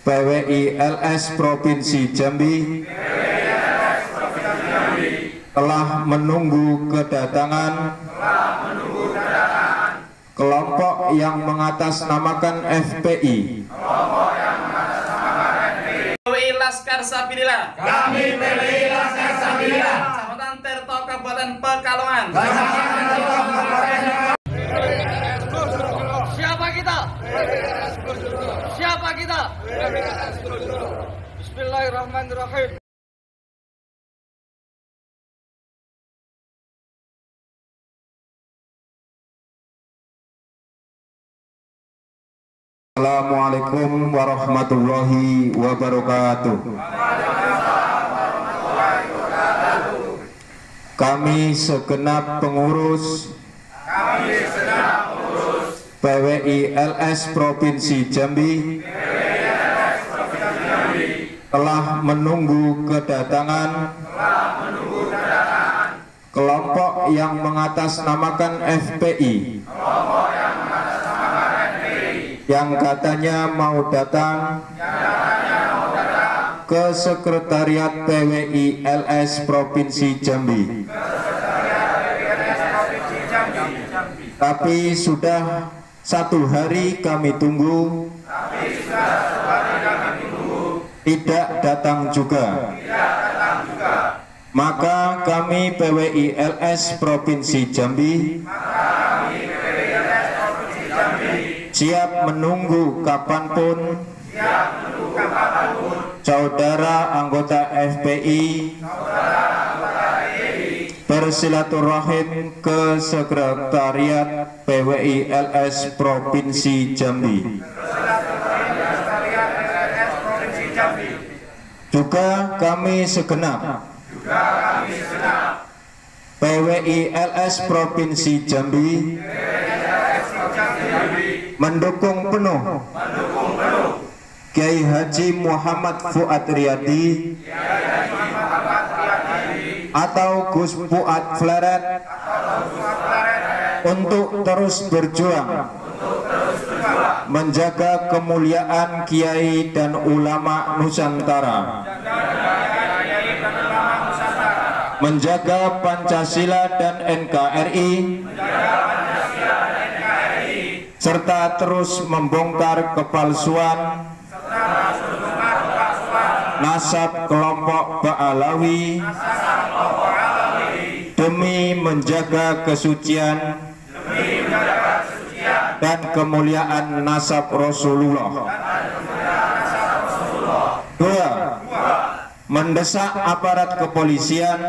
PWI LS Provinsi Jambi telah menunggu kedatangan kelompok yang mengatasnamakan FPI. PWI Laskar Sabilillah. Kami PWI Laskar Sabilillah. Kecamatan Tirto, Kabupaten Pekalongan. Siapa kita? Siapa kita? Bismillahirrahmanirrahim. Assalamualaikum warahmatullahi wabarakatuh. Kami segenap pengurus PWI LS Provinsi Jambi telah menunggu kedatangan kelompok yang mengatasnamakan FPI yang katanya mau datang ke Sekretariat PWI LS Provinsi Jambi. Tapi sudah 1 hari kami tunggu, tidak datang juga. Maka kami PWI LS Provinsi Jambi siap menunggu kapanpun saudara anggota FPI bersilaturahim ke Sekretariat PWI LS Provinsi Jambi. Juga kami segenap PWI LS Provinsi Jambi mendukung penuh Kiai Haji Muhammad Fuad Riyadi atau Gus Fuad Fleret untuk terus berjuang menjaga kemuliaan Kiai dan ulama Nusantara, menjaga Pancasila dan NKRI, serta terus membongkar kepalsuan nasab kelompok Ba'alawi demi menjaga kesucian dan kemuliaan nasab Rasulullah. 2. Mendesak aparat kepolisian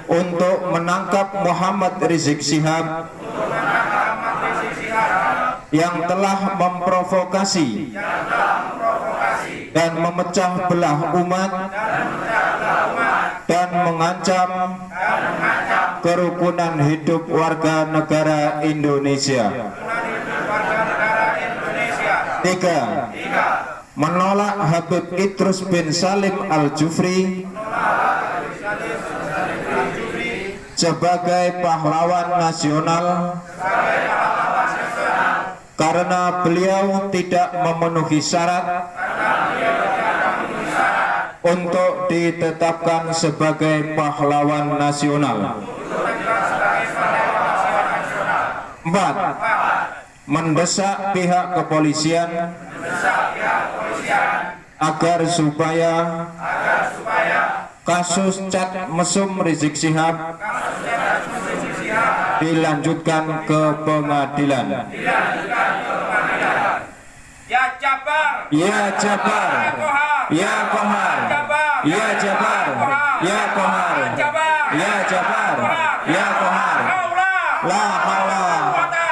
untuk menangkap Muhammad Rizik Syihab yang telah memprovokasi dan memecah belah umat dan mengancam kerukunan hidup warga negara Indonesia. 3. Menolak Habib Idrus bin Salim Al-Jufri sebagai pahlawan nasional karena beliau tidak memenuhi syarat untuk ditetapkan sebagai pahlawan nasional. 4. Mendesak pihak kepolisian agar supaya kasus cat mesum Rizik Syihab dilanjutkan ke pengadilan. Ya Jabar, Ya Jabar, Ya Kohar, Ya Jabar, Ya Kohar, Ya Jabar, Ya Kohar. La haula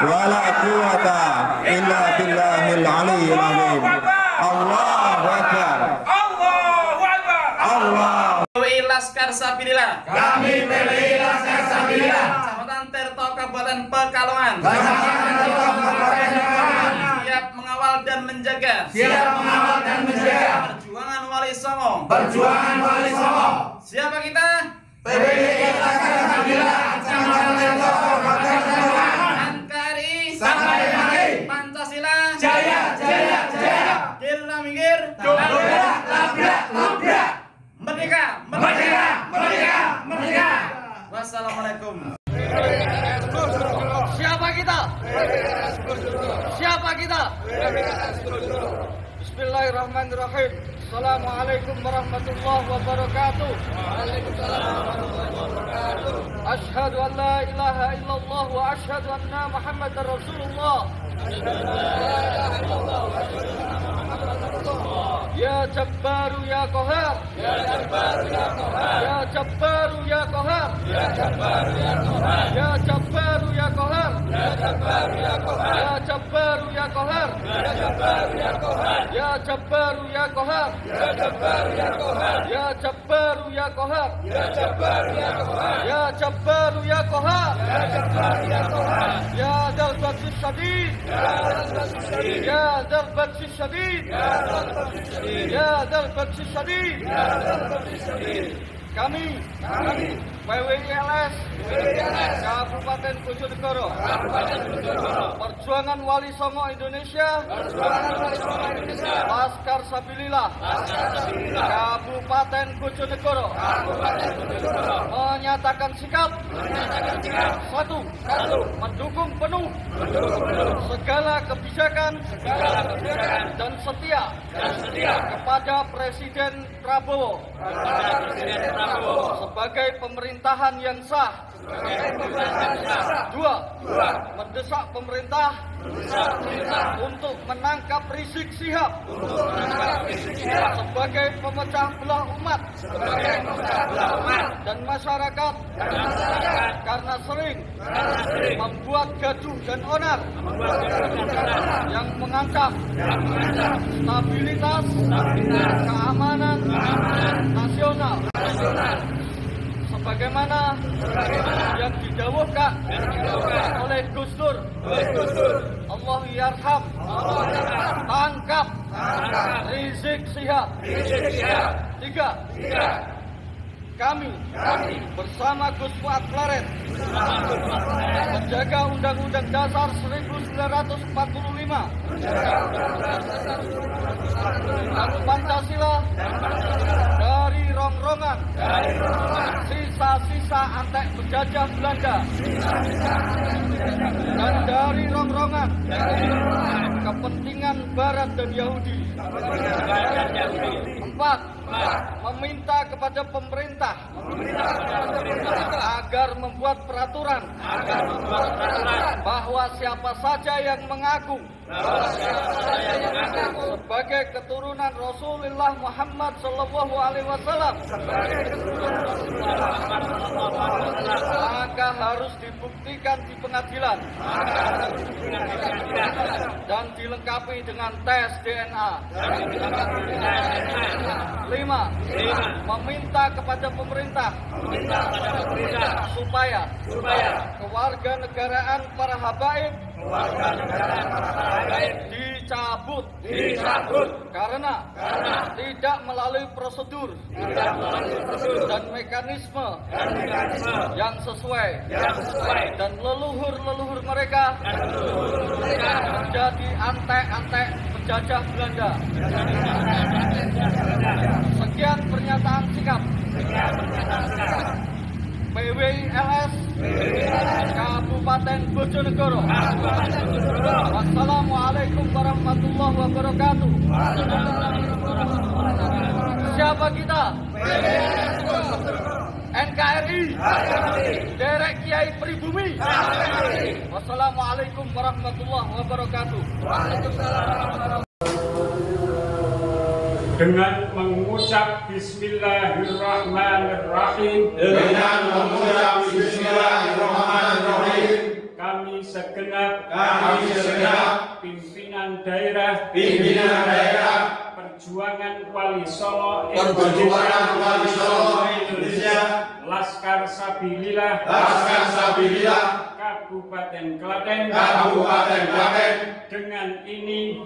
wala quwata illa billahil aliyyil azim. Allahu akbar. Allah. PWI Laskar Sabilillah. kami PWI Laskar Sabilillah. Kecamatan Tirto, Kabupaten Pekalongan. Siap mengawal dan menjaga perjuangan Wali Songo. Siapa kita? PWI Laskar Sabilillah. Kecamatan Tirto, Kabupaten Pekalongan. NKRI Sampai mati. Pancasila Jaya, jaya, jaya. Bismillahirrahmanirrahim. Assalamualaikum warahmatullahi wabarakatuh. Asyhadu an la ilaha illallah wa asyhadu anna Muhammadar Rasulullah. Ya Jabbaru ya Qahar. Ya Jabbaru ya Qahar. Ya Jabbaru ya Qahar. Ya Jabbaru ya Qahar. Ya Jabbaru ya Qahar. Ya Jabbaru ya Qahar. Ya Jabbaru ya Qahar. Ya Jabbaru ya Qahar. Ya Jabbaru ya Qahar. Ya Jabbaru ya Qahar. Ya Jabbaru ya Qahar. Ya Jabbaru ya Qahar. Ya Jabbaru ya Qahar. Ya Jabbaru ya Qahar. Ya Dzal Batsis Syadid. Ya Dzal Batsis Syadid. Ya Dzal Batsis Syadid. Kami PWILS Kabupaten Bojonegoro, Perjuangan Wali Songo Indonesia, Laskar Sabilillah Kabupaten Bojonegoro, menyatakan sikap satu, mendukung penuh segala kebijakan dan setia kepada Presiden Prabowo sebagai pemerintahan yang sah. Dua, mendesak pemerintah untuk menangkap Rizik Syihab sebagai pemecah belah umat dan masyarakat karena sering membuat gaduh dan onar yang mengancam stabilitas keamanan nasional sebagaimana yang didawuhkan oleh Gus Dur. Allahu yarham, tangkap Rizik Syihab. Tiga, kami bersama Gus Fuad Klaren menjaga Undang-Undang Dasar 1945 dan Pancasila dari rongrongan sisa-sisa antek penjajah Belanda dan dari rongrongan kepentingan Barat dan Yahudi. Empat, meminta kepada pemerintah agar membuat peraturan bahwa siapa saja yang mengaku sebagai keturunan Rasulullah Muhammad Sallallahu Alaihi Wasallam maka harus dibuktikan di pengadilan dan dilengkapi dengan tes DNA. 5, meminta kepada pemerintah supaya kewarganegaraan para habaib dicabut karena tidak melalui prosedur dan mekanisme yang sesuai dan leluhur mereka menjadi antek-antek penjajah Belanda. Sekian pernyataan sikap PWILS Kabupaten Bojonegoro. Wassalamualaikum warahmatullahi wabarakatuh. Siapa kita? NKRI, Derek Kiai Pribumi. Wassalamualaikum warahmatullahi wabarakatuh. Dengan mengucap Bismillahirrahmanirrahim. Kami segenap pimpinan daerah Perjuangan Wali Songo Indonesia, Laskar Sabilillah Kabupaten Klaten dengan ini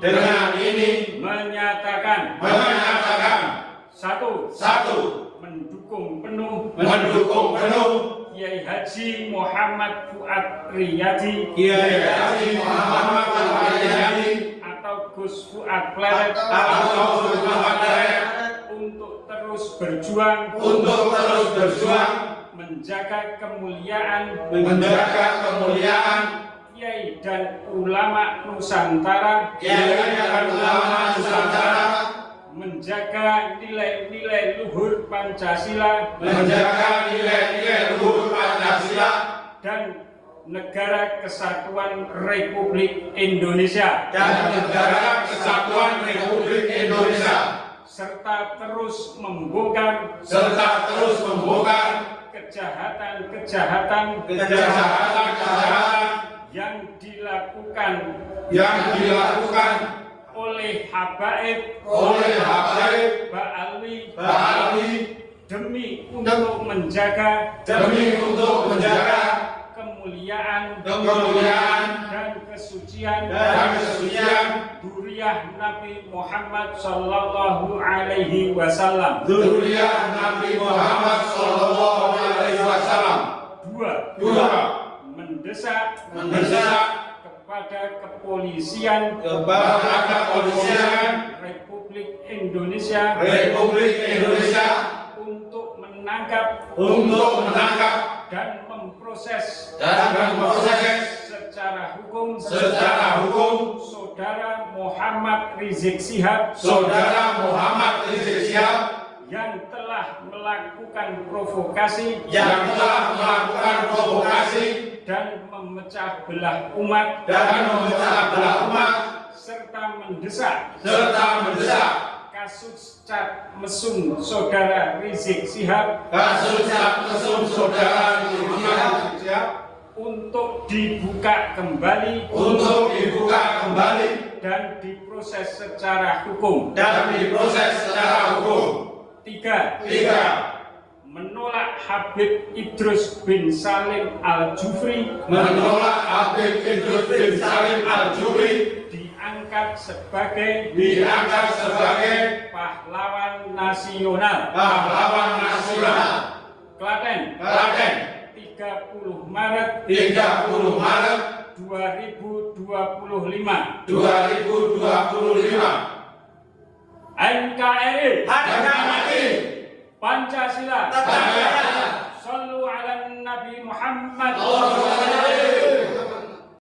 menyatakan satu, mendukung penuh Kiai Haji Muhammad Fuad Riyadi atau Gus Fuad Klaren untuk terus berjuang menjaga kemuliaan kiai dan ulama Nusantara menjaga nilai-nilai luhur Pancasila dan Negara Kesatuan Republik Indonesia serta terus membongkar kejahatan yang dilakukan oleh habaib Ba'alwi demi untuk menjaga kemuliaan dan kesucian dzurriyyah Nabi Muhammad sallallahu alaihi wasallam. Dua, mendesak kepada kepolisian Republik Indonesia untuk menangkap dan memproses secara hukum saudara Muhammad Rizik Syihab yang telah melakukan provokasi dan memecah belah umat serta mendesak kasus cat mesum saudara Rizik Syihab untuk dibuka kembali dan diproses secara hukum. 3. Menolak Habib Idrus bin Salim Al-Jufri diangkat sebagai pahlawan nasional. Klaten 30 Maret 2025. NKRI Pancasila. Sallu ala Nabi Muhammad.